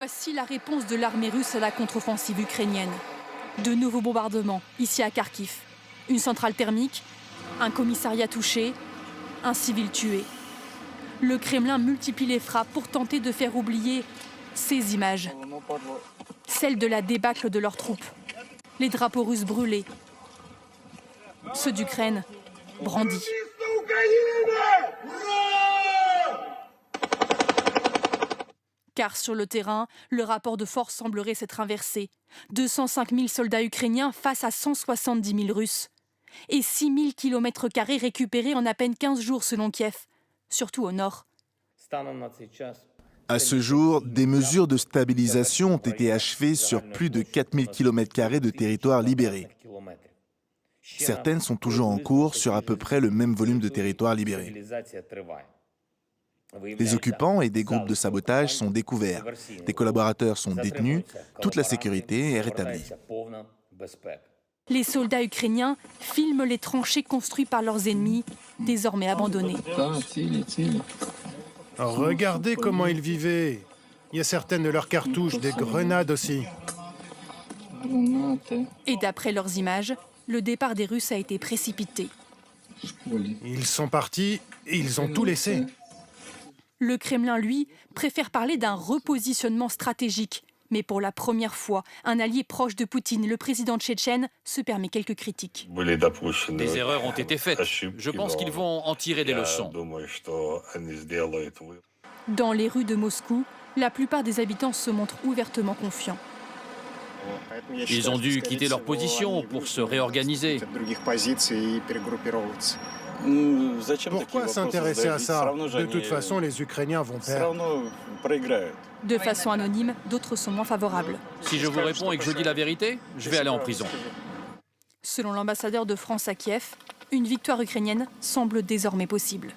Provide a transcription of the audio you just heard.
Voici la réponse de l'armée russe à la contre-offensive ukrainienne. De nouveaux bombardements, ici à Kharkiv. Une centrale thermique, un commissariat touché, un civil tué. Le Kremlin multiplie les frappes pour tenter de faire oublier ces images. Celles de la débâcle de leurs troupes. Les drapeaux russes brûlés. Ceux d'Ukraine brandis. Car sur le terrain, le rapport de force semblerait s'être inversé. 205 000 soldats ukrainiens face à 170 000 Russes. Et 6 000 km² récupérés en à peine 15 jours selon Kiev, surtout au nord. À ce jour, des mesures de stabilisation ont été achevées sur plus de 4 000 km² de territoire libéré. Certaines sont toujours en cours sur à peu près le même volume de territoire libéré. Les occupants et des groupes de sabotage sont découverts. Des collaborateurs sont détenus. Toute la sécurité est rétablie. Les soldats ukrainiens filment les tranchées construites par leurs ennemis, désormais abandonnées. Regardez comment ils vivaient. Il y a certaines de leurs cartouches, des grenades aussi. Et d'après leurs images, le départ des Russes a été précipité. Ils sont partis et ils ont tout laissé. Le Kremlin, lui, préfère parler d'un repositionnement stratégique. Mais pour la première fois, un allié proche de Poutine, le président tchétchène, se permet quelques critiques. Des erreurs ont été faites. Je pense qu'ils vont en tirer des leçons. Dans les rues de Moscou, la plupart des habitants se montrent ouvertement confiants. Ils ont dû quitter leur position pour se réorganiser. Pourquoi s'intéresser à ça? De toute façon, les Ukrainiens vont perdre. De façon anonyme, d'autres sont moins favorables. Si je vous réponds et que je dis la vérité, je vais aller en prison. Selon l'ambassadeur de France à Kiev, une victoire ukrainienne semble désormais possible.